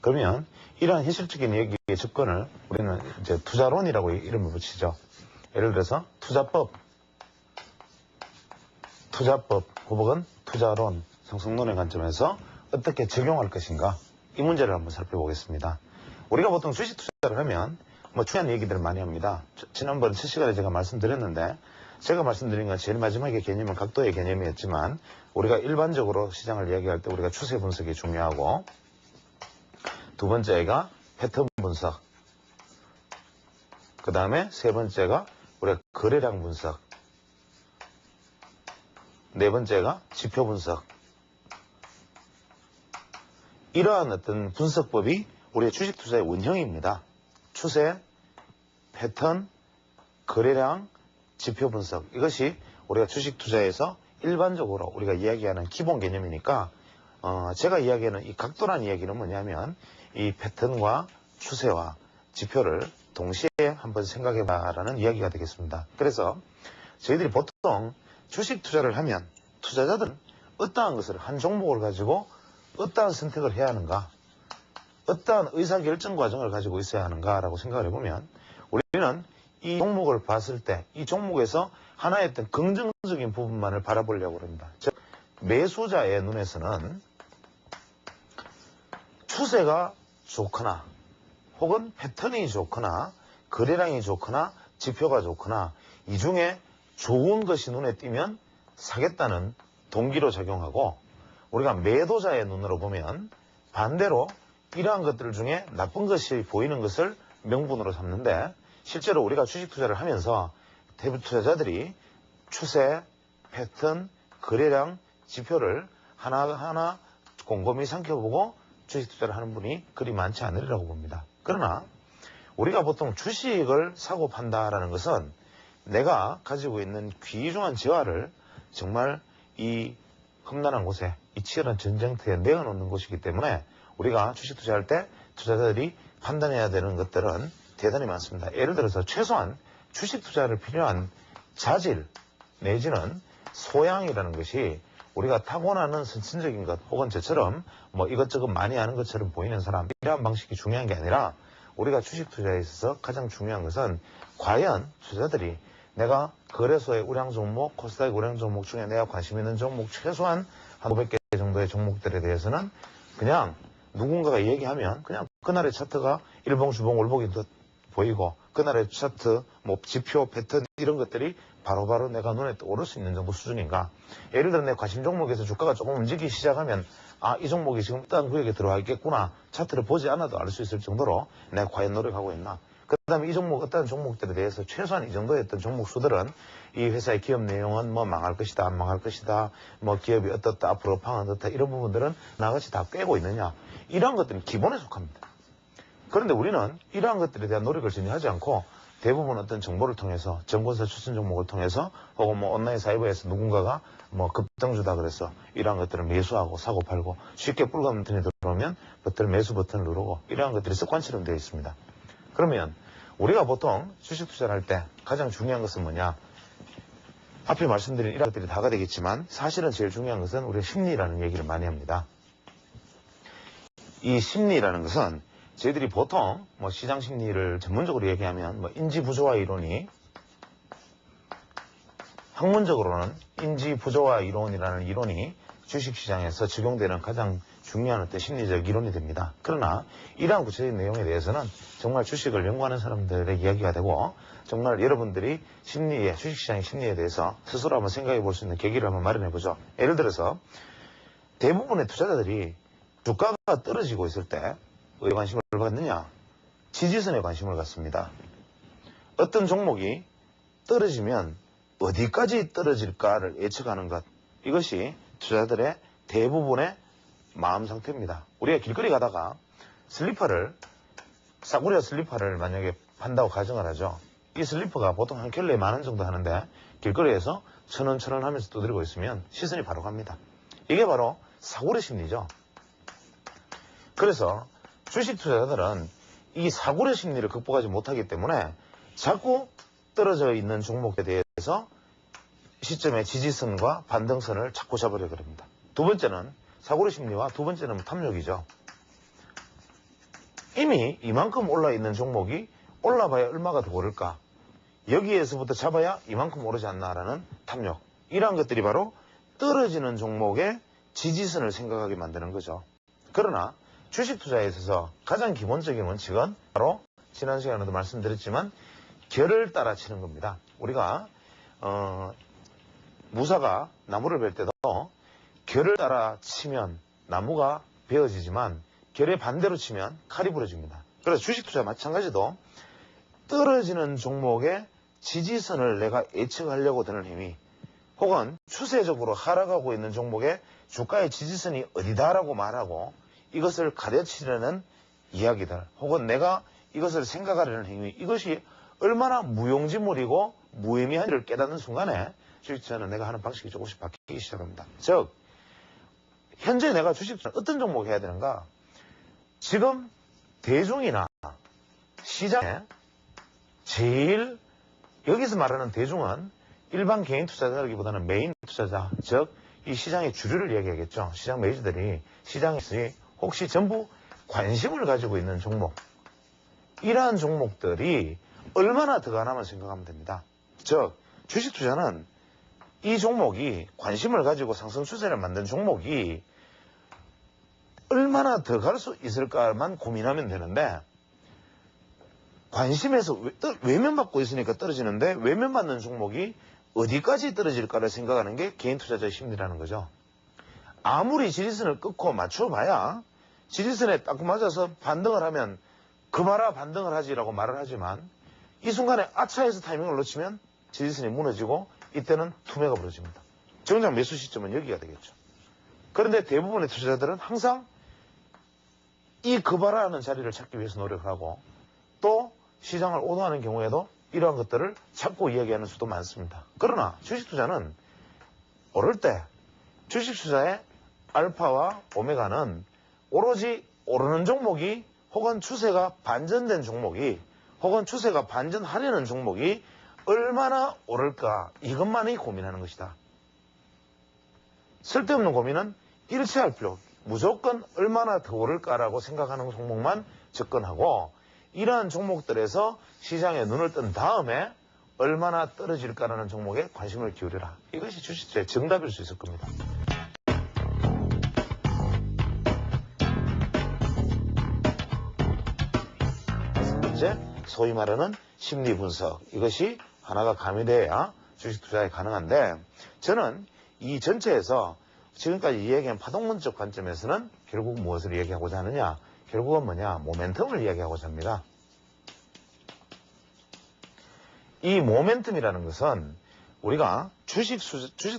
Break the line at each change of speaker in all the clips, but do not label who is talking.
그러면 이러한 현실적인 얘기의 접근을 우리는 이제 투자론이라고 이름을 붙이죠. 예를 들어서 투자법 혹은 투자론, 상승론의 관점에서 어떻게 적용할 것인가, 이 문제를 한번 살펴보겠습니다. 우리가 보통 주식 투자를 하면 뭐 중요한 얘기들을 많이 합니다. 지난번 첫 시간에 제가 말씀드렸는데, 제가 말씀드린 건 제일 마지막에 개념은 각도의 개념이었지만, 우리가 일반적으로 시장을 이야기할 때 우리가 추세 분석이 중요하고, 두 번째가 패턴 분석, 그 다음에 세 번째가 우리가 거래량 분석, 네 번째가 지표 분석. 이러한 어떤 분석법이 우리의 주식 투자의 원형입니다. 추세, 패턴, 거래량, 지표 분석. 이것이 우리가 주식 투자에서 일반적으로 우리가 이야기하는 기본 개념이니까, 제가 이야기하는 이 각도라는 이야기는 뭐냐면, 이 패턴과 추세와 지표를 동시에 한번 생각해봐라는 이야기가 되겠습니다. 그래서 저희들이 보통 주식 투자를 하면 투자자들은 어떠한 것을, 한 종목을 가지고 어떠한 선택을 해야 하는가, 어떠한 의사결정 과정을 가지고 있어야 하는가라고 생각을 해보면, 우리는 이 종목을 봤을 때 이 종목에서 하나의 어떤 긍정적인 부분만을 바라보려고 합니다. 즉, 매수자의 눈에서는 추세가 좋거나 혹은 패턴이 좋거나 거래량이 좋거나 지표가 좋거나 이 중에 좋은 것이 눈에 띄면 사겠다는 동기로 작용하고, 우리가 매도자의 눈으로 보면 반대로 이러한 것들 중에 나쁜 것이 보이는 것을 명분으로 삼는데, 실제로 우리가 주식 투자를 하면서 대부분 투자자들이 추세, 패턴, 거래량, 지표를 하나하나 곰곰이 삼켜보고 주식 투자를 하는 분이 그리 많지 않으리라고 봅니다. 그러나 우리가 보통 주식을 사고 판다라는 것은 내가 가지고 있는 귀중한 재화를 정말 이 험난한 곳에, 이 치열한 전쟁터에 내어놓는 곳이기 때문에 우리가 주식 투자할 때 투자자들이 판단해야 되는 것들은 대단히 많습니다. 예를 들어서 최소한 주식 투자를 필요한 자질 내지는 소양이라는 것이, 우리가 타고나는 선천적인 것 혹은 저처럼 뭐 이것저것 많이 아는 것처럼 보이는 사람, 이러한 방식이 중요한 게 아니라, 우리가 주식 투자에 있어서 가장 중요한 것은 과연 투자자들이 내가 거래소의 우량 종목, 코스닥의 우량 종목 중에 내가 관심 있는 종목 최소한 한 500개 정도의 종목들에 대해서는 그냥 누군가가 얘기하면 그냥 그날의 차트가 일봉, 주봉, 월봉이 보이고, 그날의 차트, 뭐 지표, 패턴 이런 것들이 바로바로 내가 눈에 오를 수 있는 정도 수준인가. 예를 들어 내 관심 종목에서 주가가 조금 움직이기 시작하면, 아, 이 종목이 지금 어떤 구역에 들어와 있겠구나, 차트를 보지 않아도 알 수 있을 정도로 내가 과연 노력하고 있나. 그 다음에 이 종목, 어떤 종목들에 대해서 최소한 이 정도의 어떤 종목 수들은 이 회사의 기업 내용은 뭐 망할 것이다, 안 망할 것이다, 뭐 기업이 어떻다, 앞으로 방은 어떻다, 이런 부분들은 나같이 다 꿰고 있느냐. 이러한 것들은 기본에 속합니다. 그런데 우리는 이러한 것들에 대한 노력을 전혀 하지 않고, 대부분 어떤 정보를 통해서, 정보사 추천 종목을 통해서, 혹은 뭐 온라인 사이버에서 누군가가 뭐 급등주다 그래서 이러한 것들을 매수하고 사고 팔고, 쉽게 불감 버튼이 들어오면 매수 버튼을 누르고, 이러한 것들이 습관처럼 되어 있습니다. 그러면 우리가 보통 주식 투자를 할 때 가장 중요한 것은 뭐냐? 앞에 말씀드린 이러한 것들이 다가 되겠지만, 사실은 제일 중요한 것은 우리가 심리라는 얘기를 많이 합니다. 이 심리라는 것은 저희들이 보통 뭐 시장 심리를 전문적으로 얘기하면 뭐 인지 부조화 이론이, 학문적으로는 인지 부조화 이론이라는 이론이 주식시장에서 적용되는 가장 중요한 어떤 심리적 이론이 됩니다. 그러나 이러한 구체적인 내용에 대해서는 정말 주식을 연구하는 사람들의 이야기가 되고, 정말 여러분들이 심리에, 주식시장의 심리에 대해서 스스로 한번 생각해 볼 수 있는 계기를 한번 마련해 보죠. 예를 들어서 대부분의 투자자들이 주가가 떨어지고 있을 때 왜 관심을 갖느냐? 지지선에 관심을 갖습니다. 어떤 종목이 떨어지면 어디까지 떨어질까를 예측하는 것, 이것이 투자자들의 대부분의 마음 상태입니다. 우리가 길거리 가다가 싸구려 슬리퍼를 만약에 판다고 가정을 하죠. 이 슬리퍼가 보통 한 켤레에 10,000원 정도 하는데, 길거리에서 1,000원 하면서 두드리고 있으면 시선이 바로 갑니다. 이게 바로 싸구려 심리죠. 그래서 주식 투자자들은 이 사고의 심리를 극복하지 못하기 때문에 자꾸 떨어져 있는 종목에 대해서 시점의 지지선과 반등선을 자꾸 잡으려고 합니다. 두 번째는 사고의 심리와 두 번째는 탐욕이죠. 이미 이만큼 올라 있는 종목이 올라봐야 얼마가 더 오를까? 여기에서부터 잡아야 이만큼 오르지 않나라는 탐욕. 이러한 것들이 바로 떨어지는 종목의 지지선을 생각하게 만드는 거죠. 그러나 주식 투자에 있어서 가장 기본적인 원칙은 바로 지난 시간에도 말씀드렸지만 결을 따라 치는 겁니다. 우리가 무사가 나무를 벨 때도 결을 따라 치면 나무가 베어지지만 결의 반대로 치면 칼이 부러집니다. 그래서 주식 투자 마찬가지도 떨어지는 종목의 지지선을 내가 예측하려고 드는 힘이, 혹은 추세적으로 하락하고 있는 종목의 주가의 지지선이 어디다라고 말하고 이것을 가르치려는 이야기들, 혹은 내가 이것을 생각하려는 힘이, 이것이 얼마나 무용지물이고 무의미한지를 깨닫는 순간에 주식투자는 내가 하는 방식이 조금씩 바뀌기 시작합니다. 즉, 현재 내가 주식투자는 어떤 종목을 해야 되는가? 지금 대중이나 시장에 제일, 여기서 말하는 대중은 일반 개인 투자자라기보다는 메인 투자자, 즉 이 시장의 주류를 이야기하겠죠. 시장 메이저들이 시장에서 혹시 전부 관심을 가지고 있는 종목, 이러한 종목들이 얼마나 더 가나만 생각하면 됩니다. 즉 주식 투자는 이 종목이, 관심을 가지고 상승 추세를 만든 종목이 얼마나 더 갈 수 있을까만 고민하면 되는데, 관심에서 외면받고 있으니까 떨어지는데 외면받는 종목이 어디까지 떨어질까를 생각하는 게 개인 투자자의 심리라는 거죠. 아무리 지지선을 끊고 맞춰봐야 지지선에 딱 맞아서 반등을 하면 그 봐라 반등을 하지라고 말을 하지만, 이 순간에 아차해서 타이밍을 놓치면 지지선이 무너지고 이때는 투매가 벌어집니다. 정작 매수 시점은 여기가 되겠죠. 그런데 대부분의 투자자들은 항상 이 그 봐라 하는 자리를 찾기 위해서 노력을 하고, 또 시장을 오도하는 경우에도 이러한 것들을 찾고 이야기하는 수도 많습니다. 그러나 주식 투자는 오를 때 주식 투자의 알파와 오메가는 오로지 오르는 종목이, 혹은 추세가 반전된 종목이, 혹은 추세가 반전하려는 종목이 얼마나 오를까, 이것만이 고민하는 것이다. 쓸데없는 고민은 일치할 필요, 무조건 얼마나 더 오를까라고 생각하는 종목만 접근하고, 이러한 종목들에서 시장에 눈을 뜬 다음에 얼마나 떨어질까라는 종목에 관심을 기울여라. 이것이 주식투자의 정답일 수 있을 겁니다. 이제 소위 말하는 심리 분석, 이것이 하나가 가미돼야 주식 투자에 가능한데, 저는 이 전체에서 지금까지 이야기한 파동론적 관점에서는 결국 무엇을 이야기하고자 하느냐? 결국은 뭐냐? 모멘텀을 이야기하고자 합니다. 이 모멘텀이라는 것은 우리가 주식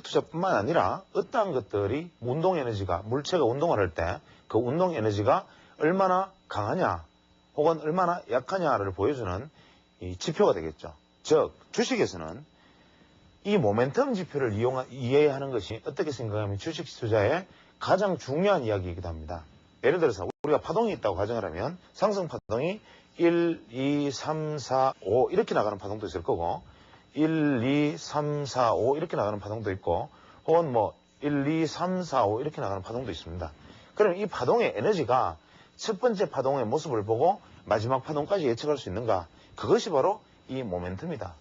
투자뿐만 아니라 어떠한 것들이 운동 에너지가, 물체가 운동을 할 때 그 운동 에너지가 얼마나 강하냐 혹은 얼마나 약하냐를 보여주는 이 지표가 되겠죠. 즉 주식에서는 이 모멘텀 지표를 이해하는 것이 어떻게 생각하면 주식 투자의 가장 중요한 이야기이기도 합니다. 예를 들어서 우리가 파동이 있다고 가정을 하면 상승 파동이 1, 2, 3, 4, 5 이렇게 나가는 파동도 있을 거고, 1, 2, 3, 4, 5 이렇게 나가는 파동도 있고, 혹은 뭐 1, 2, 3, 4, 5 이렇게 나가는 파동도 있습니다. 그럼 이 파동의 에너지가 첫 번째 파동의 모습을 보고 마지막 파동까지 예측할 수 있는가? 그것이 바로 이 모멘텀이다.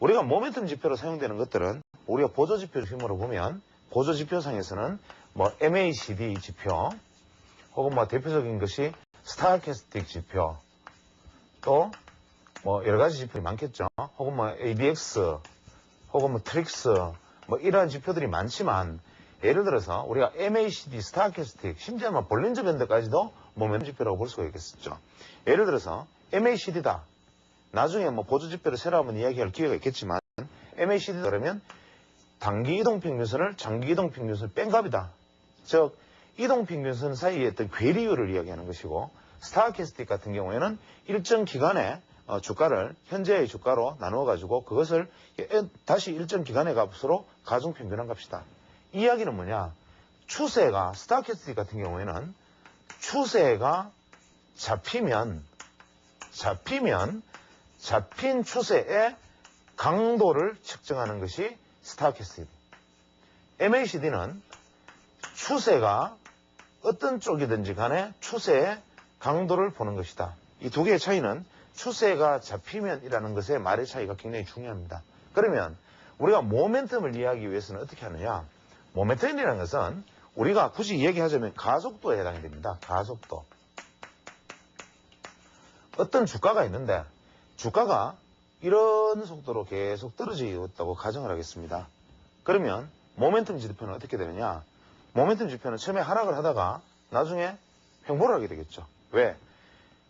우리가 모멘텀 지표로 사용되는 것들은 우리가 보조지표를 힘으로 보면, 보조지표상에서는 뭐 MACD 지표, 혹은 뭐 대표적인 것이 스타캐스틱 지표, 또 뭐 여러 가지 지표가 많겠죠. 혹은 뭐 ADX, 혹은 뭐 트릭스, 뭐 이러한 지표들이 많지만, 예를 들어서 우리가 MACD, 스타캐스틱, 심지어 뭐 볼린저 밴드까지도 모멘텀 지표라고 볼 수가 있겠죠. 예를 들어서 MACD다. 나중에 뭐 보조지표를 새로 한번 이야기할 기회가 있겠지만, MACD 그러면 단기 이동평균선을 장기 이동평균선을 뺀 값이다. 즉 이동평균선 사이에 어떤 괴리율을 이야기하는 것이고, 스타캐스틱 같은 경우에는 일정 기간에 주가를 현재의 주가로 나누어 가지고 그것을 다시 일정 기간의 값으로 가중평균한 값이다. 이 이야기는 뭐냐? 추세가, 스타캐스틱 같은 경우에는 추세가 잡힌 추세의 강도를 측정하는 것이 스타캐스틱. MACD는 추세가 어떤 쪽이든지 간에 추세의 강도를 보는 것이다. 이 두 개의 차이는 추세가 잡히면이라는 것의 말의 차이가 굉장히 중요합니다. 그러면 우리가 모멘텀을 이해하기 위해서는 어떻게 하느냐? 모멘텀이라는 것은 우리가 굳이 이야기하자면 가속도에 해당이 됩니다. 가속도. 어떤 주가가 있는데 주가가 이런 속도로 계속 떨어져 있다고 가정을 하겠습니다. 그러면 모멘텀 지표는 어떻게 되느냐? 모멘텀 지표는 처음에 하락을 하다가 나중에 횡보를 하게 되겠죠. 왜?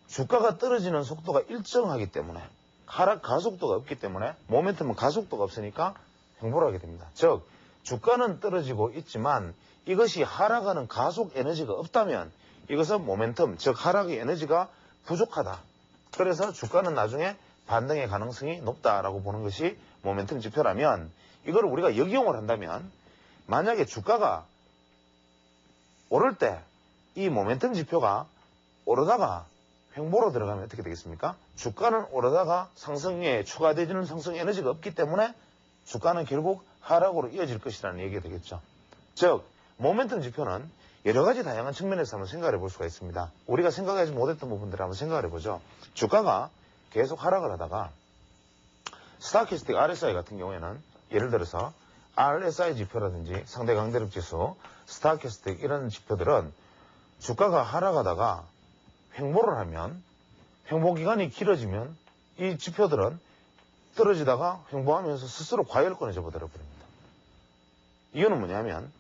주가가 떨어지는 속도가 일정하기 때문에, 하락 가속도가 없기 때문에 모멘텀은 가속도가 없으니까 횡보를 하게 됩니다. 즉 주가는 떨어지고 있지만 이것이 하락하는 가속 에너지가 없다면 이것은 모멘텀, 즉 하락의 에너지가 부족하다. 그래서 주가는 나중에 반등의 가능성이 높다라고 보는 것이 모멘텀 지표라면, 이걸 우리가 역이용을 한다면 만약에 주가가 오를 때 이 모멘텀 지표가 오르다가 횡보로 들어가면 어떻게 되겠습니까? 주가는 오르다가 상승에 추가되지는 상승 에너지가 없기 때문에 주가는 결국 하락으로 이어질 것이라는 얘기가 되겠죠. 즉 모멘텀 지표는 여러 가지 다양한 측면에서 한번 생각해 볼 수가 있습니다. 우리가 생각하지 못했던 부분들을 한번 생각해 보죠. 주가가 계속 하락을 하다가 스타캐스틱 RSI 같은 경우에는 예를 들어서 RSI 지표라든지 상대 강대력 지수, 스타캐스틱 이런 지표들은 주가가 하락하다가 횡보를 하면, 횡보 기간이 길어지면 이 지표들은 떨어지다가 횡보하면서 스스로 과열권에 접어들어 버립니다. 이유는 뭐냐면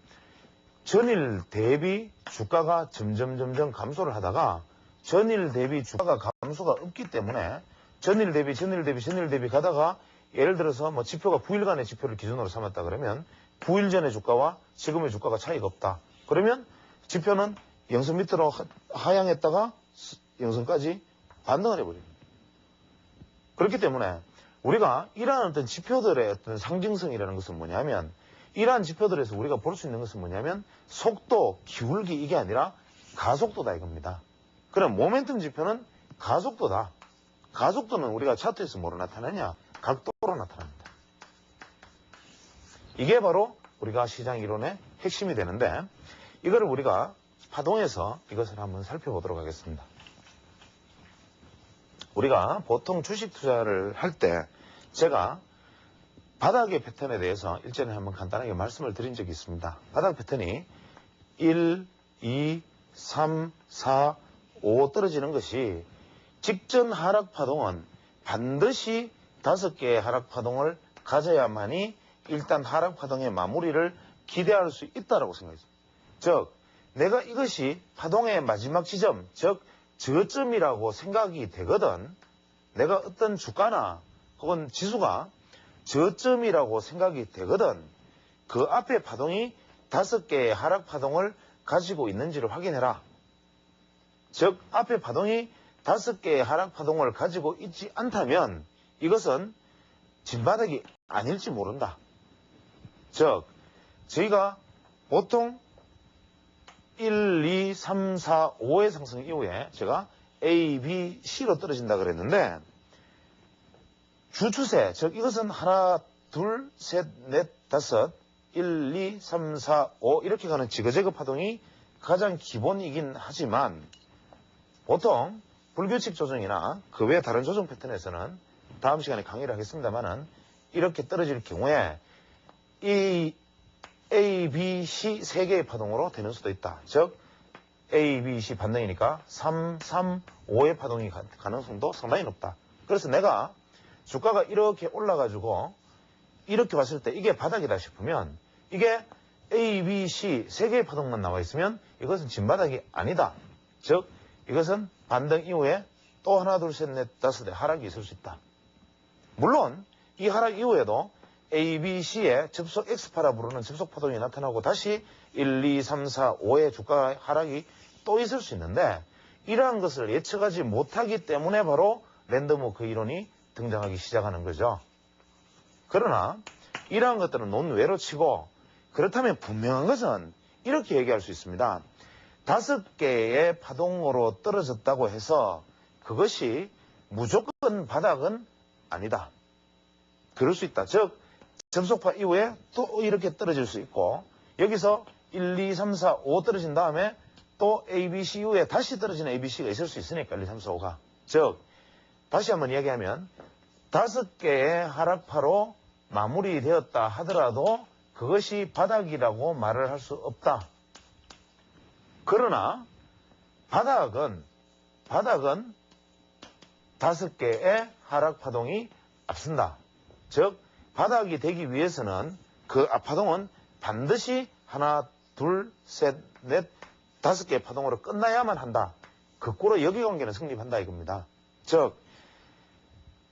전일 대비 주가가 점점 감소를 하다가 전일 대비 주가가 감소가 없기 때문에 전일 대비 가다가 예를 들어서 뭐 지표가 9일간의 지표를 기준으로 삼았다 그러면 9일 전의 주가와 지금의 주가가 차이가 없다. 그러면 지표는 영선 밑으로 하향했다가 영선까지 반등을 해버립니다. 그렇기 때문에 우리가 이러한 어떤 지표들의 어떤 상징성이라는 것은 뭐냐면, 이러한 지표들에서 우리가 볼 수 있는 것은 뭐냐면 속도, 기울기 이게 아니라 가속도다 이겁니다. 그럼 모멘텀 지표는 가속도다. 가속도는 우리가 차트에서 뭐로 나타나냐? 각도로 나타납니다. 이게 바로 우리가 시장 이론의 핵심이 되는데, 이거를 우리가 파동에서 이것을 한번 살펴보도록 하겠습니다. 우리가 보통 주식 투자를 할 때 제가 바닥의 패턴에 대해서 일전에 한번 간단하게 말씀을 드린 적이 있습니다. 바닥 패턴이 1, 2, 3, 4, 5 떨어지는 것이 직전 하락 파동은 반드시 5개의 하락 파동을 가져야만이 일단 하락 파동의 마무리를 기대할 수 있다고 생각했습니다. 즉 내가 이것이 파동의 마지막 지점, 즉 저점이라고 생각이 되거든, 내가 어떤 주가나 혹은 지수가 저점이라고 생각이 되거든 그 앞에 파동이 5개의 하락 파동을 가지고 있는지를 확인해라. 즉 앞에 파동이 5개의 하락 파동을 가지고 있지 않다면 이것은 진바닥이 아닐지 모른다. 즉 저희가 보통 1, 2, 3, 4, 5의 상승 이후에 제가 A, B, C로 떨어진다 그랬는데 주추세, 즉 이것은 하나, 둘, 셋, 넷, 다섯, 1, 2, 3, 4, 5 이렇게 가는 지그재그 파동이 가장 기본이긴 하지만 보통 불규칙 조정이나 그 외 다른 조정 패턴에서는 다음 시간에 강의를 하겠습니다만은 이렇게 떨어질 경우에 이 A, B, C 3개의 파동으로 되는 수도 있다. 즉 A, B, C 반등이니까 3, 3, 5의 파동이 가능성도 상당히 높다. 그래서 내가 주가가 이렇게 올라가지고 이렇게 봤을 때 이게 바닥이다 싶으면 이게 A, B, C 3개의 파동만 나와 있으면 이것은 진바닥이 아니다. 즉 이것은 반등 이후에 또 하나, 둘, 셋, 넷, 다섯의 하락이 있을 수 있다. 물론 이 하락 이후에도 A, B, C의 접속 X파라 부르는 접속 파동이 나타나고 다시 1, 2, 3, 4, 5의 주가 하락이 또 있을 수 있는데 이러한 것을 예측하지 못하기 때문에 바로 랜덤워크 이론이 등장하기 시작하는 거죠. 그러나 이러한 것들은 논외로 치고 그렇다면 분명한 것은 이렇게 얘기할 수 있습니다. 5개의 파동으로 떨어졌다고 해서 그것이 무조건 바닥은 아니다. 그럴 수 있다. 즉 접속파 이후에 또 이렇게 떨어질 수 있고 여기서 1, 2, 3, 4, 5 떨어진 다음에 또 ABC 이후에 다시 떨어지는 ABC가 있을 수 있으니까 1, 2, 3, 4, 5가. 즉 다시 한번 이야기하면 5개의 하락파로 마무리되었다 하더라도 그것이 바닥이라고 말을 할 수 없다. 그러나 바닥은 5개의 하락파동이 앞선다. 즉 바닥이 되기 위해서는 그 앞파동은 반드시 하나, 둘, 셋, 넷, 5개의 파동으로 끝나야만 한다. 거꾸로 여기관계는 성립한다 이겁니다. 즉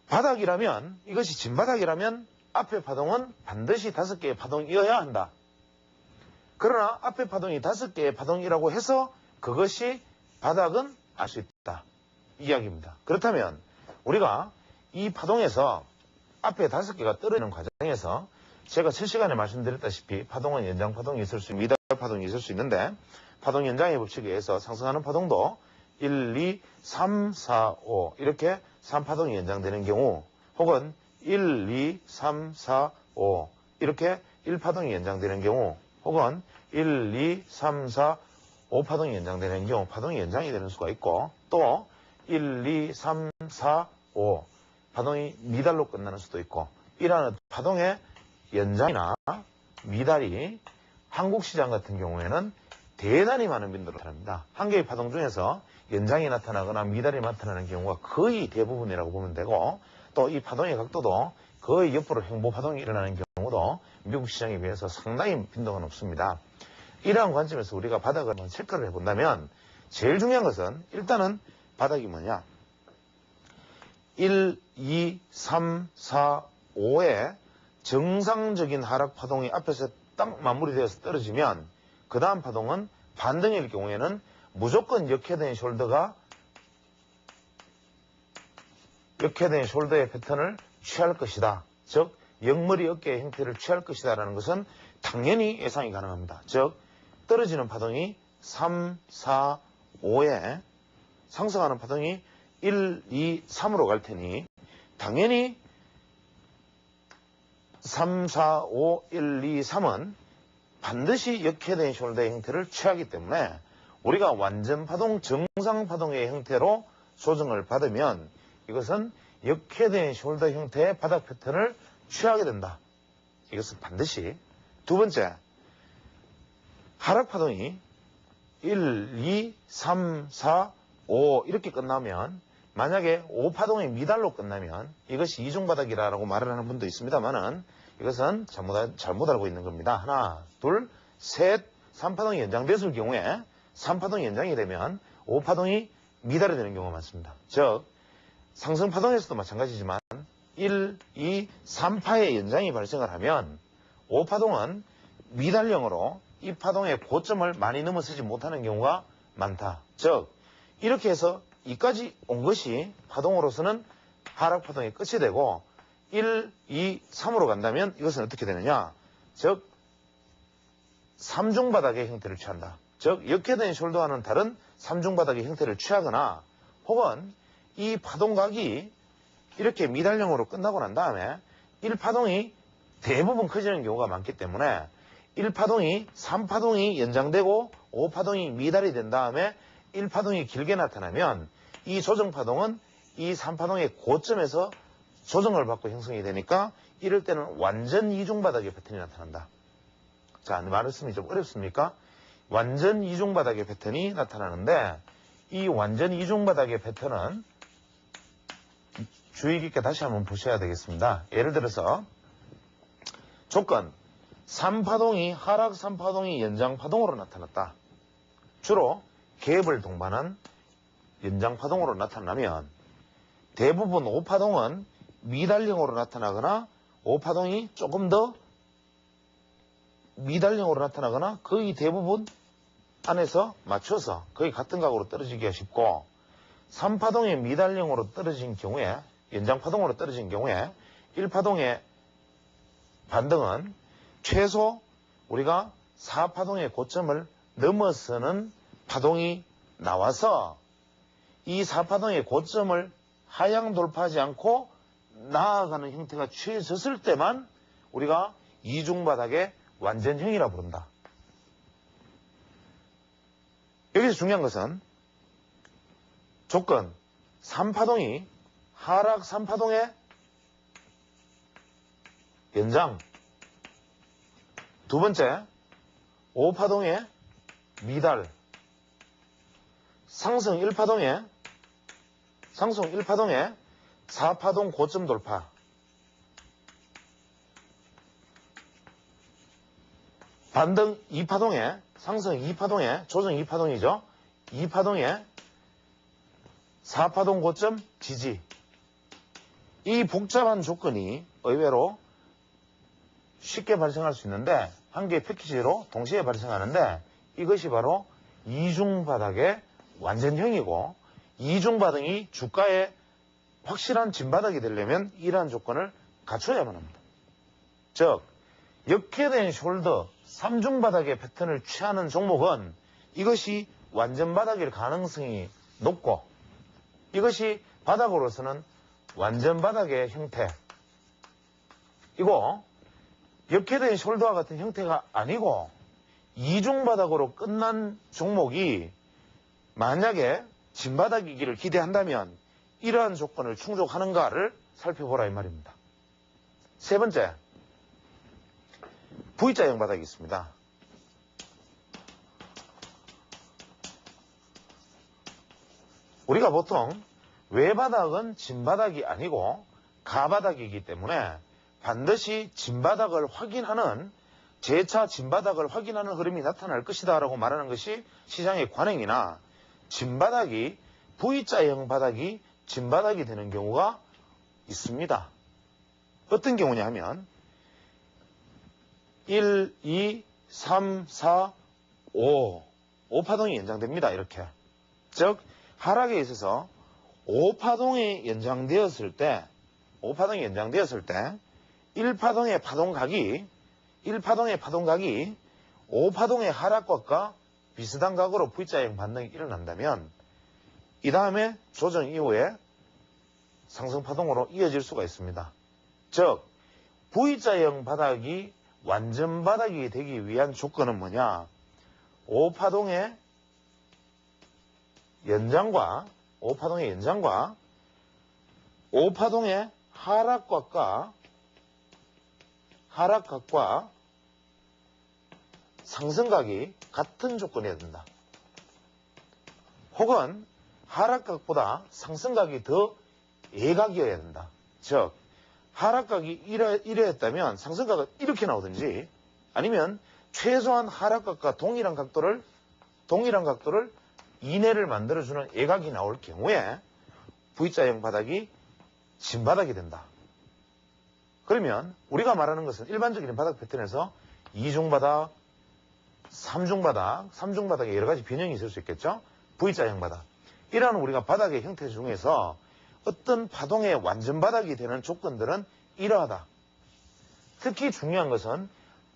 바닥이라면, 이것이 진바닥이라면 앞에 파동은 반드시 5개의 파동이어야 한다. 그러나 앞에 파동이 5개의 파동이라고 해서 그것이 바닥은 알 수 있다. 이야기입니다. 그렇다면 우리가 이 파동에서 앞에 5개가 떨어지는 과정에서 제가 첫 시간에 말씀드렸다시피 파동은 연장 파동이 있을 수, 미달 파동이 있을 수 있는데 파동 연장의 법칙에 의해서 상승하는 파동도 1, 2, 3, 4, 5 이렇게 3파동이 연장되는 경우 혹은 1, 2, 3, 4, 5 이렇게 1파동이 연장되는 경우 혹은 1, 2, 3, 4, 5파동이 연장되는 경우 파동이 연장이 되는 수가 있고 또 1, 2, 3, 4, 5 파동이 미달로 끝나는 수도 있고 이러한 파동의 연장이나 미달이 한국시장 같은 경우에는 대단히 많은 빈도로 나타납니다. 한 개의 파동 중에서 연장이 나타나거나 미달이 나타나는 경우가 거의 대부분이라고 보면 되고 또 이 파동의 각도도 거의 옆으로 횡보파동이 일어나는 경우도 미국 시장에 비해서 상당히 빈도가 높습니다. 이러한 관점에서 우리가 바닥을 한번 체크를 해본다면 제일 중요한 것은 일단은 바닥이 뭐냐 1, 2, 3, 4, 5의 정상적인 하락파동이 앞에서 딱 마무리되어서 떨어지면 그 다음 파동은 반등일 경우에는 무조건 역헤드앤 숄더의 패턴을 취할 것이다. 즉 역머리 어깨의 형태를 취할 것이다 라는 것은 당연히 예상이 가능합니다. 즉 떨어지는 파동이 3, 4, 5에 상승하는 파동이 1, 2, 3으로 갈 테니 당연히 3, 4, 5, 1, 2, 3은 반드시 역헤드앤 숄더의 형태를 취하기 때문에 우리가 완전 파동, 정상 파동의 형태로 조정을 받으면 이것은 역헤드앤 숄더 형태의 바닥 패턴을 취하게 된다. 이것은 반드시. 두 번째, 하락 파동이 1, 2, 3, 4, 5 이렇게 끝나면 만약에 5파동이 미달로 끝나면 이것이 이중바닥이라고 말을 하는 분도 있습니다만은 이것은 잘못 알고 있는 겁니다. 하나, 둘, 셋, 3파동이 연장됐을 경우에 3파동이 연장이 되면 5파동이 미달이 되는 경우가 많습니다. 즉 상승파동에서도 마찬가지지만 1, 2, 3파의 연장이 발생을 하면 5파동은 미달형으로 이 파동의 고점을 많이 넘어서지 못하는 경우가 많다. 즉 이렇게 해서 이까지 온 것이 파동으로서는 하락파동의 끝이 되고 1, 2, 3으로 간다면 이것은 어떻게 되느냐. 즉 3중바닥의 형태를 취한다. 즉 역헤드앤 숄더와는 다른 3중바닥의 형태를 취하거나 혹은 이 파동각이 이렇게 미달형으로 끝나고 난 다음에 1파동이 대부분 커지는 경우가 많기 때문에 1파동이 3파동이 연장되고 5파동이 미달이 된 다음에 1파동이 길게 나타나면 이 조정파동은 이 3파동의 고점에서 조정을 받고 형성이 되니까 이럴 때는 완전 이중바닥의 패턴이 나타난다. 자, 말씀이 좀 어렵습니까? 완전 이중바닥의 패턴이 나타나는데 이 완전 이중바닥의 패턴은 주의 깊게 다시 한번 보셔야 되겠습니다. 예를 들어서 조건 3파동이 하락 3파동이 연장파동으로 나타났다. 주로 갭을 동반한 연장파동으로 나타나면 대부분 5파동은 미달형으로 나타나거나 5파동이 조금 더 미달형으로 나타나거나 거의 대부분 안에서 맞춰서 거의 같은 각으로 떨어지기가 쉽고 3파동의 미달형으로 떨어진 경우에 연장파동으로 떨어진 경우에 1파동의 반등은 최소 우리가 4파동의 고점을 넘어서는 파동이 나와서 이 4파동의 고점을 하향 돌파하지 않고 나아가는 형태가 취해졌을 때만 우리가 이중바닥의 완전형이라 부른다. 여기서 중요한 것은 조건 3파동이 하락 3파동의 연장, 두 번째 5파동의 미달, 상승 1파동의 4파동 고점 돌파, 반등 2파동의 상승 2파동의 조정 2파동이죠. 2파동의 4파동 고점 지지. 이 복잡한 조건이 의외로 쉽게 발생할 수 있는데 한 개의 패키지로 동시에 발생하는데 이것이 바로 이중바닥의 완전형이고 이중바닥이 주가의 확실한 진바닥이 되려면 이러한 조건을 갖춰야만 합니다. 즉 역회된 숄더 3중바닥의 패턴을 취하는 종목은 이것이 완전바닥일 가능성이 높고 이것이 바닥으로서는 완전바닥의 형태이고 역회된 숄더와 같은 형태가 아니고 이중바닥으로 끝난 종목이 만약에 진바닥이기를 기대한다면 이러한 조건을 충족하는가를 살펴보라 이 말입니다. 세 번째, V자형 바닥이 있습니다. 우리가 보통 외바닥은 진바닥이 아니고 가바닥이기 때문에 반드시 진바닥을 확인하는 재차 진바닥을 확인하는 흐름이 나타날 것이다 라고 말하는 것이 시장의 관행이나 진바닥이 V자형 바닥이 진바닥이 되는 경우가 있습니다. 어떤 경우냐 하면 1, 2, 3, 4, 5파동이 연장됩니다. 이렇게. 즉 하락에 있어서 5파동이 연장되었을 때 1파동의 파동각이 5파동의 하락각과 비슷한 각으로 V자형 반등이 일어난다면 이 다음에 조정 이후에 상승파동으로 이어질 수가 있습니다. 즉 V자형 바닥이 완전 바닥이 되기 위한 조건은 뭐냐? 5파동의 연장과 5파동의 하락각과 상승각이 같은 조건이어야 된다. 혹은 하락각보다 상승각이 더 예각이어야 된다. 즉 하락각이 이러했다면 상승각은 이렇게 나오든지 아니면 최소한 하락각과 동일한 각도를 이내를 만들어주는 예각이 나올 경우에 V자형 바닥이 진바닥이 된다. 그러면 우리가 말하는 것은 일반적인 바닥 패턴에서 2중바닥, 3중바닥에 여러 가지 변형이 있을 수 있겠죠. V자형 바닥. 이러한 우리가 바닥의 형태 중에서 어떤 파동의 완전 바닥이 되는 조건들은 이러하다. 특히 중요한 것은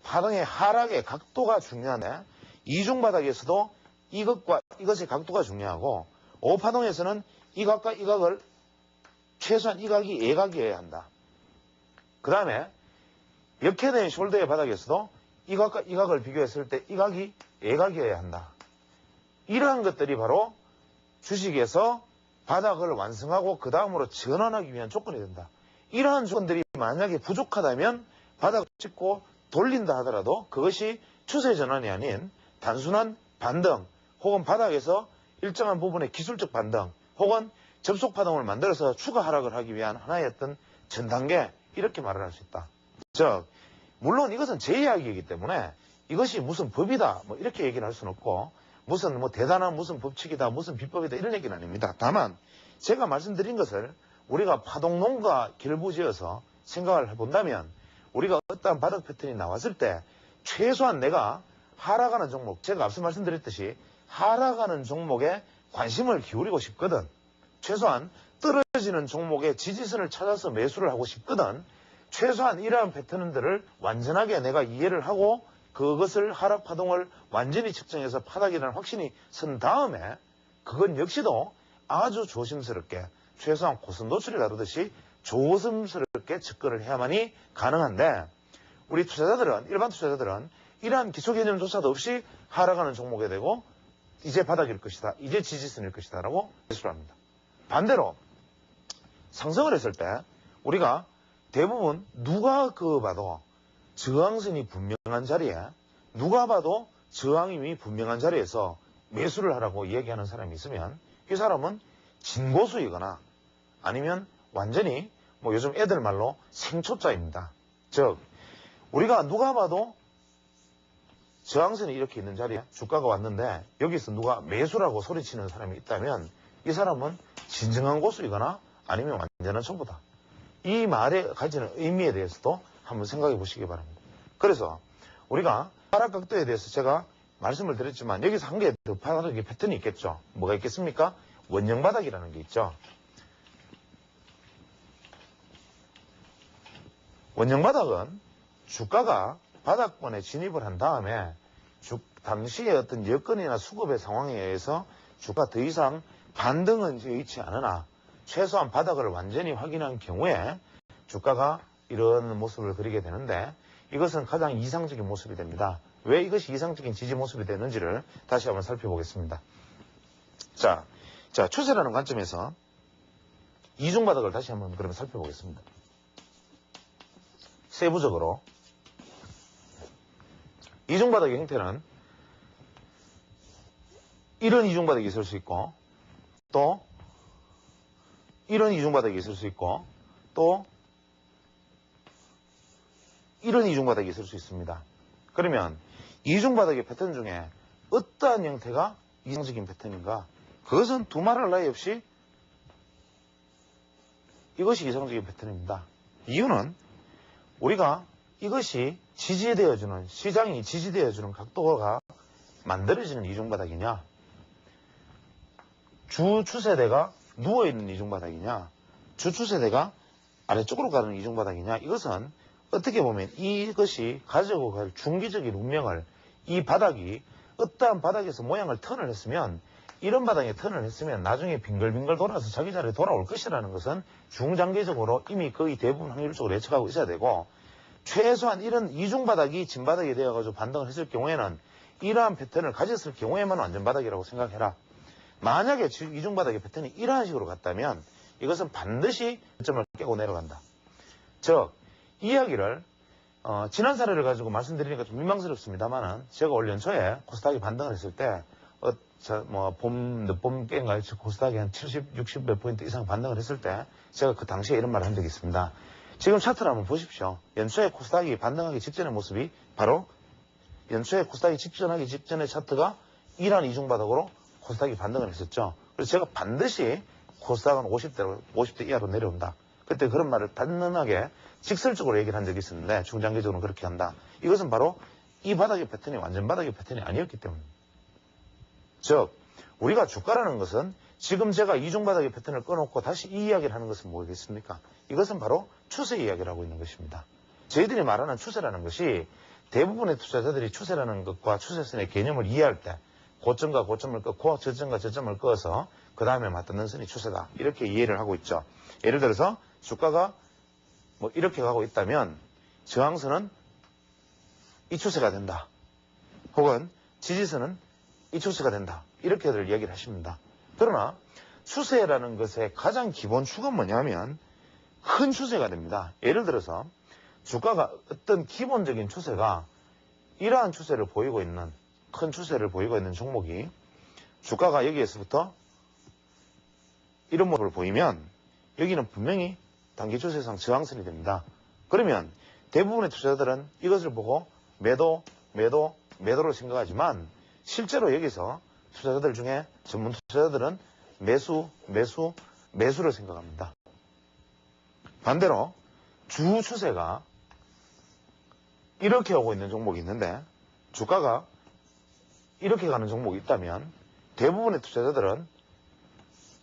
파동의 하락의 각도가 중요한데 이중바닥에서도 이것과 이것의 각도가 중요하고 5파동에서는 이 각과 이 각을 최소한 이 각이 예각이어야 한다. 그 다음에 역회된 숄더의 바닥에서도 이 각과 이 각을 비교했을 때 이 각이 예각이어야 한다. 이러한 것들이 바로 주식에서 바닥을 완성하고 그 다음으로 전환하기 위한 조건이 된다. 이러한 조건들이 만약에 부족하다면 바닥을 찍고 돌린다 하더라도 그것이 추세 전환이 아닌 단순한 반등 혹은 바닥에서 일정한 부분의 기술적 반등 혹은 접속 파동을 만들어서 추가 하락을 하기 위한 하나의 어떤 전단계 이렇게 말을 할 수 있다. 즉 물론 이것은 제 이야기이기 때문에 이것이 무슨 법이다 뭐 이렇게 얘기를 할 수는 없고 무슨 뭐 대단한 무슨 법칙이다 무슨 비법이다 이런 얘기는 아닙니다. 다만 제가 말씀드린 것을 우리가 파동론과 결부지어서 생각을 해본다면 우리가 어떠한 바닥 패턴이 나왔을 때 최소한 내가 하락하는 종목, 제가 앞서 말씀드렸듯이 하락하는 종목에 관심을 기울이고 싶거든. 최소한 떨어지는 종목의 지지선을 찾아서 매수를 하고 싶거든. 최소한 이러한 패턴들을 완전하게 내가 이해를 하고 그것을 하락 파동을 완전히 측정해서 바닥이라는 확신이 선 다음에 그건 역시도 아주 조심스럽게 최소한 고선 노출을 다루듯이 조심스럽게 접근을 해야만이 가능한데 우리 투자자들은 일반 투자자들은 이러한 기초 개념조차도 없이 하락하는 종목에 대고 이제 바닥일 것이다. 이제 지지선일 것이다. 라고 예수를 합니다. 반대로 상승을 했을 때 우리가 대부분 누가 봐도 저항선이 분명한 자리에 누가 봐도 저항임이 분명한 자리에서 매수를 하라고 이야기하는 사람이 있으면 이 사람은 진고수이거나 아니면 완전히 요즘 애들 말로 생초자입니다. 즉 우리가 누가 봐도 저항선이 이렇게 있는 자리에 주가가 왔는데 여기서 누가 매수라고 소리치는 사람이 있다면 이 사람은 진정한 고수이거나 아니면 완전한 초보다. 이 말에 가지는 의미에 대해서도 한번 생각해 보시기 바랍니다. 그래서 우리가 하락각도에 대해서 제가 말씀을 드렸지만 여기서 한 개 더 바닥의 패턴이 있겠죠. 뭐가 있겠습니까? 원형바닥이라는 게 있죠. 원형바닥은 주가가 바닥권에 진입을 한 다음에 당시의 어떤 여건이나 수급의 상황에 의해서 주가 더 이상 반등은 여의치 않으나 최소한 바닥을 완전히 확인한 경우에 주가가 이런 모습을 그리게 되는데 이것은 가장 이상적인 모습이 됩니다. 왜 이것이 이상적인 지지 모습이 되는지를 다시 한번 살펴보겠습니다. 자, 추세라는 관점에서 이중바닥을 다시 한번 그러면 살펴보겠습니다. 세부적으로 이중바닥의 형태는 이런 이중바닥이 있을 수 있고 또 이런 이중바닥이 있을 수 있고 또 이런 이중바닥이 있을 수 있습니다. 그러면 이중바닥의 패턴 중에 어떠한 형태가 이상적인 패턴인가? 그것은 두말할 나위 없이 이것이 이상적인 패턴입니다. 이유는 우리가 이것이 지지되어주는, 시장이 지지되어주는 각도가 만들어지는 이중바닥이냐, 주 추세대가 누워있는 이중바닥이냐, 주 추세대가 아래쪽으로 가는 이중바닥이냐, 이것은 어떻게 보면 이것이 가지고 갈 중기적인 운명을 이 바닥이 어떠한 바닥에서 모양을 턴을 했으면 이런 바닥에 턴을 했으면 나중에 빙글빙글 돌아서 자기 자리에 돌아올 것이라는 것은 중장기적으로 이미 거의 대부분 확률적으로 예측하고 있어야 되고 최소한 이런 이중바닥이 진바닥이 되어가지고 반등을 했을 경우에는 이러한 패턴을 가졌을 경우에만 완전바닥이라고 생각해라. 만약에 이중바닥의 패턴이 이러한 식으로 갔다면 이것은 반드시 점을 깨고 내려간다. 즉 이야기를 지난 사례를 가지고 말씀드리니까 좀 민망스럽습니다만은 제가 올 연초에 코스닥이 반등을 했을 때 늦봄 깬가요? 코스닥이 한 70, 60 몇 포인트 이상 반등을 했을 때 제가 그 당시에 이런 말을 한 적이 있습니다. 지금 차트를 한번 보십시오. 연초에 코스닥이 반등하기 직전의 모습이 바로 연초에 코스닥이 직전하기 직전의 차트가 이러한 이중바닥으로 코스닥이 반등을 했었죠. 그래서 제가 반드시 코스닥은 50대 이하로 내려온다. 그때 그런 말을 단단하게 직설적으로 얘기를 한 적이 있었는데 중장기적으로 그렇게 한다. 이것은 바로 이 바닥의 패턴이 완전 바닥의 패턴이 아니었기 때문입니다. 즉 우리가 주가라는 것은 지금 제가 이중바닥의 패턴을 꺼놓고 다시 이 이야기를 하는 것은 뭐겠습니까? 이것은 바로 추세 이야기를 하고 있는 것입니다. 저희들이 말하는 추세라는 것이 대부분의 투자자들이 추세라는 것과 추세선의 개념을 이해할 때 고점과 고점을 끊고 저점과 저점을 그어서 그 다음에 맞닿는 선이 추세다. 이렇게 이해를 하고 있죠. 예를 들어서 주가가 이렇게 가고 있다면 저항선은 이 추세가 된다. 혹은 지지선은 이 추세가 된다. 이렇게들 이야기를 하십니다. 그러나 추세라는 것의 가장 기본 축은 뭐냐면 큰 추세가 됩니다. 예를 들어서 주가가 어떤 기본적인 추세가 이러한 추세를 보이고 있는 큰 추세를 보이고 있는 종목이 주가가 여기에서부터 이런 모습을 보이면 여기는 분명히 단기 추세상 저항선이 됩니다. 그러면 대부분의 투자자들은 이것을 보고 매도로 생각하지만 실제로 여기서 투자자들 중에 전문 투자자들은 매수를 생각합니다. 반대로 주 추세가 이렇게 오고 있는 종목이 있는데 주가가 이렇게 가는 종목이 있다면 대부분의 투자자들은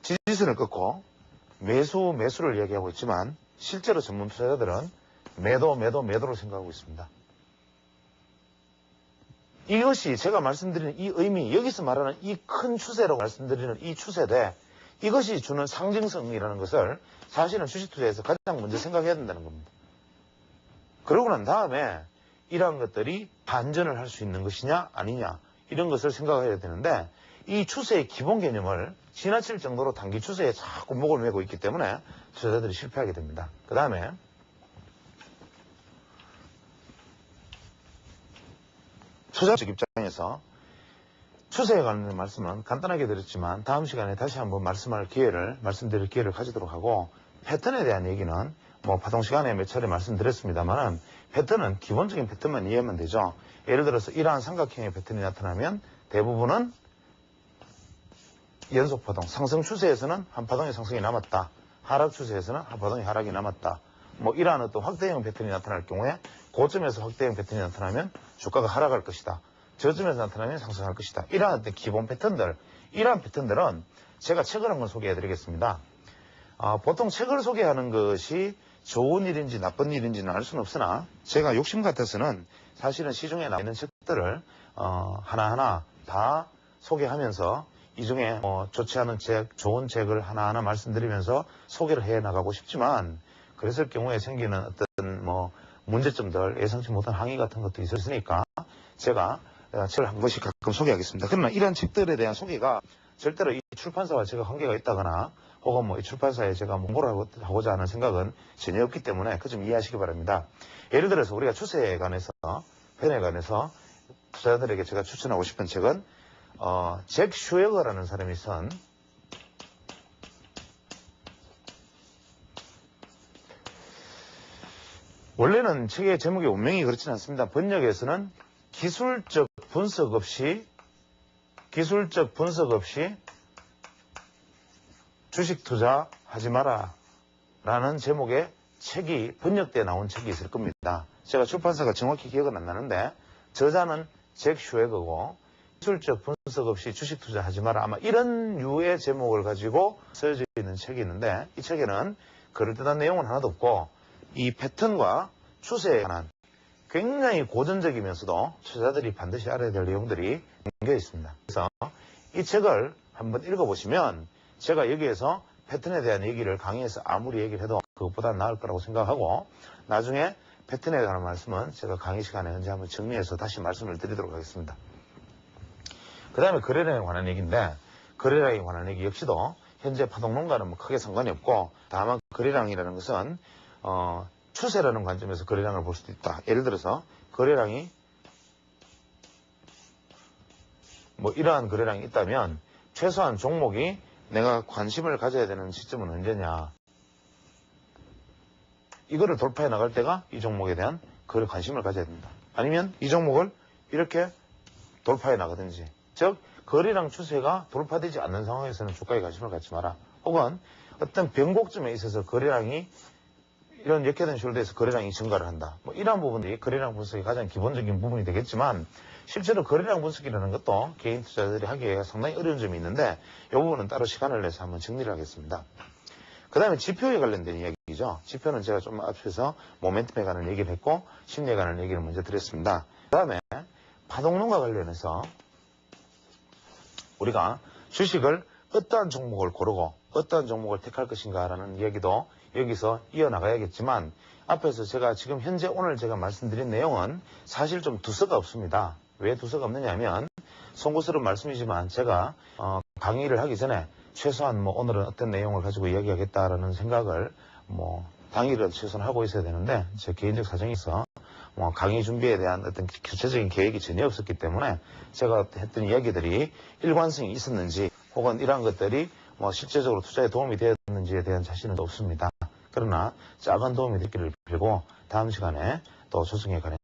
지지선을 끊고 매수를 이야기하고 있지만 실제로 전문 투자자들은 매도로 생각하고 있습니다. 이것이 제가 말씀드리는 이 의미, 여기서 말하는 이 큰 추세라고 말씀드리는 이 추세대, 이것이 주는 상징성이라는 것을 사실은 주식 투자에서 가장 먼저 생각해야 된다는 겁니다. 그러고 난 다음에 이러한 것들이 반전을 할 수 있는 것이냐 아니냐 이런 것을 생각해야 되는데 이 추세의 기본 개념을 지나칠 정도로 단기 추세에 자꾸 목을 메고 있기 때문에 투자자들이 실패하게 됩니다. 그 다음에 투자적 입장에서 추세에 관련된 말씀은 간단하게 드렸지만 다음 시간에 다시 한번 말씀드릴 기회를 가지도록 하고, 패턴에 대한 얘기는 뭐 파동 시간에 몇 차례 말씀드렸습니다만은 패턴은 기본적인 패턴만 이해하면 되죠. 예를 들어서 이러한 삼각형의 패턴이 나타나면 대부분은 연속 파동, 상승 추세에서는 한 파동의 상승이 남았다. 하락 추세에서는 한 파동의 하락이 남았다. 뭐 이러한 어떤 확대형 패턴이 나타날 경우에 고점에서 확대형 패턴이 나타나면 주가가 하락할 것이다. 저점에서 나타나면 상승할 것이다. 이러한 어떤 기본 패턴들, 이러한 패턴들은 제가 책을 한번 소개해 드리겠습니다. 보통 책을 소개하는 것이 좋은 일인지 나쁜 일인지는 알 수는 없으나 제가 욕심 같아서는 사실은 시중에 나와 있는 책들을 하나하나 다 소개하면서 이 중에 좋지 않은 책, 좋은 책을 하나하나 말씀드리면서 소개를 해 나가고 싶지만, 그랬을 경우에 생기는 어떤 문제점들, 예상치 못한 항의 같은 것도 있었으니까 제가 책을 한 번씩 가끔 소개하겠습니다. 그러나 이런 책들에 대한 소개가 절대로 이 출판사와 제가 관계가 있다거나 혹은 이 출판사에 제가 홍보를 하고자 하는 생각은 전혀 없기 때문에 그 점 이해하시기 바랍니다. 예를 들어서 우리가 추세에 관해서, 편에 관해서 투자자들에게 제가 추천하고 싶은 책은 잭 슈웨거라는 사람이 쓴 원래는 책의 제목이 운명이 그렇지는 않습니다. 번역에서는 기술적 분석 없이 주식 투자하지 마라 라는 제목의 책이 번역되어 나온 책이 있을 겁니다. 제가 출판사가 정확히 기억은 안 나는데 저자는 잭 슈웨거고, 기술적 분석 없이 주식 투자하지 마라, 아마 이런 류의 제목을 가지고 써져 있는 책이 있는데, 이 책에는 그럴듯한 내용은 하나도 없고 이 패턴과 추세에 관한 굉장히 고전적이면서도 투자자들이 반드시 알아야 될 내용들이 담겨 있습니다. 그래서 이 책을 한번 읽어보시면 제가 여기에서 패턴에 대한 얘기를 강의에서 아무리 얘기를 해도 그것보다 나을 거라고 생각하고, 나중에 패턴에 관한 말씀은 제가 강의 시간에 언제 한번 정리해서 다시 말씀을 드리도록 하겠습니다. 그 다음에 거래량에 관한 얘기인데, 거래량에 관한 얘기 역시도 현재 파동론과는 크게 상관이 없고, 다만 거래량이라는 것은 추세라는 관점에서 거래량을 볼 수도 있다. 예를 들어서 거래량이 이러한 거래량이 있다면 최소한 종목이 내가 관심을 가져야 되는 시점은 언제냐, 이거를 돌파해 나갈 때가 이 종목에 대한 관심을 가져야 된다. 아니면 이 종목을 이렇게 돌파해 나가든지, 즉 거래량 추세가 돌파되지 않는 상황에서는 주가에 관심을 갖지 마라. 혹은 어떤 변곡점에 있어서 거래량이 이런 역회된 숄더에서 거래량이 증가를 한다. 이러한 부분들이 거래량 분석의 가장 기본적인 부분이 되겠지만, 실제로 거래량 분석이라는 것도 개인 투자자들이 하기에 상당히 어려운 점이 있는데 이 부분은 따로 시간을 내서 한번 정리를 하겠습니다. 그 다음에 지표에 관련된 이야기죠. 지표는 제가 좀 앞에서 모멘텀에 관한 얘기를 했고 심리에 관한 얘기를 먼저 드렸습니다. 그 다음에 파동론과 관련해서 우리가 주식을 어떠한 종목을 고르고 어떠한 종목을 택할 것인가라는 이야기도 여기서 이어나가야겠지만, 앞에서 제가 지금 현재 오늘 제가 말씀드린 내용은 사실 좀 두서가 없습니다. 왜 두서가 없느냐 하면, 송구스러운 말씀이지만 제가 강의를 하기 전에 최소한 오늘은 어떤 내용을 가지고 이야기하겠다라는 생각을 당일은 최소한 하고 있어야 되는데, 제 개인적 사정이 있어 강의 준비에 대한 어떤 구체적인 계획이 전혀 없었기 때문에 제가 했던 이야기들이 일관성이 있었는지 혹은 이러한 것들이 실제적으로 투자에 도움이 되었는지에 대한 자신은 없습니다. 그러나 작은 도움이 됐기를 빌고 다음 시간에 또 조정에 관해